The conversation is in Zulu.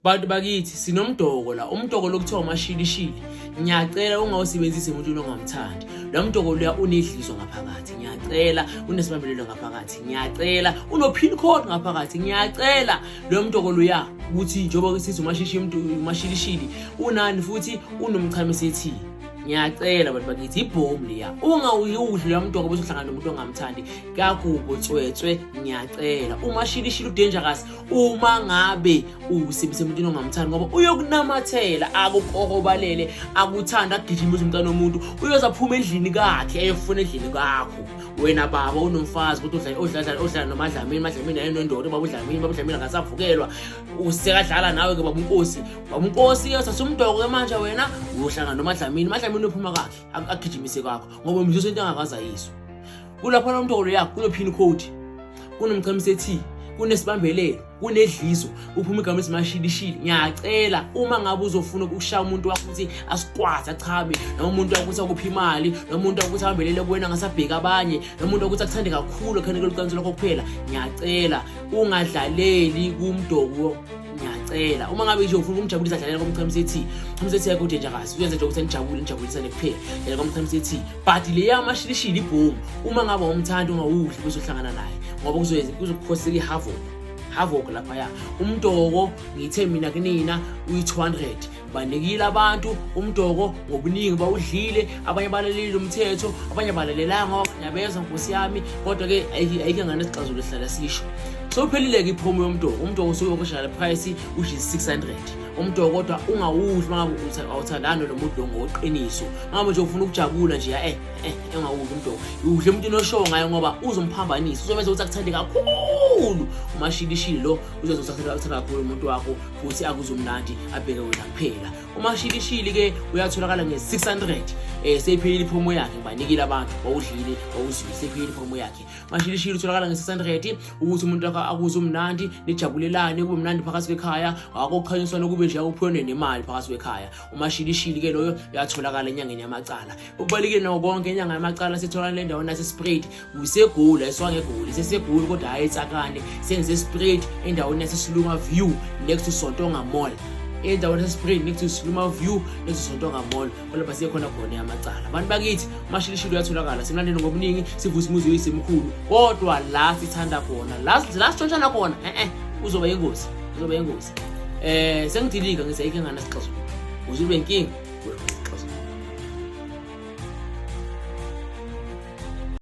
Bantu bakithi sinomdoko la, umdoko lokuthiwa umashilishili. Ngiyacela ungawusebenzisi umuntu ongamthandi. Lo mdoko loya unedlizo ngaphakathi. Ngiyacela unesibambelelo ngaphakathi. Ngiyacela unopin code ngaphakathi. Ngiyacela lo mdoko loya ukuthi njengoba sithi umashilishili unani futhi unomchamisethi. Ngiyacela bantu bakithi ibhomu leya ungawudli lo mdoko bese uhlangana nomuntu ongamthandi kakubo tswetswe. Ngiyacela umashilishili udangerous uma ngabe usebenzisa umuntu ongamthandi ngoba uyokunamathela akukokobalele akuthanda agijimisa umntana womuntu uyozaphuma endlini kakhe eyofuna endlini kakho. Wena baba unomfazi ukuthi odlala nomadlamini ayinondoda baba udlamini akasavukelwa usekadlala nawe ke baba unkosi yathatha umdoko manje wena uyohlangana nomadlamini uphuma kakhe agijimise kakho ngoba umzuzu into angakazayiswa. Kulapho lo mdoko yakho kunopin code kunomchamisethi kunesibambelelo kunedlizo uphuma igama esimashilishili. Ngiyacela uma ngabe uzofuna ukushaya umuntu wakho ukuthi asikwatha achabe noma umuntu wakuthi akuphi imali noma umuntu wakuthi ahambelele kuwena ngasabheka abanye noma umuntu wakuthi akuthande kakhulu khanike luqanso lakho kuphela. Ngiyacela ungadlaleli kumdoko. Ngiyacela uma ngabe nje ufuna ukumjabulisa dlalela komchamisethi yakho udangerous uyenze nje ukuthi nijabulisane kuphela dlalela komchamisethi. But le yamashilishili ibhomu uma ngabe umthandi ungawudli bese uhlangana naye ngoba kuzokukhosela havoc lapha ya. Umdoko ngithe mina kunina uyi200 banikile abantu umdoko ngobuningi bawudlile abanye balalelile umthetho abanye balalelanga ngoba ngiyabeza Nkosi yami kodwa ke ayike ngane sixazulu sihlala sisho. So phelile ke iphomo yomdoko umdoko usuyokushaya price uthi 600 umdoko kodwa ungawudli mangabe awuthandana nomuntu ngoqiniso ngabe nje ufuna ukujabula nje engawudli umdoko udle umuntu onoshow ngayo ngoba uzomphambanisa uzomenza ukuthi akuthande kakhulu. Umashilishili lo uzozathanda kakhulu umuntu wakho futhi akuzomnandi abheke wena kuphela. Umashilishili ke uyatholakala nge600 sephelile iphomo yakhe banikile abantu bawudlile bawuzwile sephelile iphomo yakhe. Umashilishili utholakala nge600 ukuthi umuntu wakho akuzomnandi nijabulelane kube mnandi phakathi kwekhaya akukhanyiswa nokube nje akuphiwe nemali phakathi kwekhaya. Umashilishili ke loyo uyatholakala enyangeni yamacala. Ukubalike nawo konke enyanga yamacala sithola le ndawo nase spread usegula eswangegoli sesegula kodwa hayi etsakane senze spread endaweni yase Siluma View next to Sontonga Mall. Endaweni yase spread next to Siluma View next to Sontonga Mall lapha siyekhona khona yamacala. Abantu bakithi umashilishili uyatholakala simlandeni ngobuningi sivusa umuzi wesimkhulu kodwa la sithanda khona la sithontshana khona uzoba ingozi. Sengidilika ngise ayike ngana sixazulu uzube inkinga.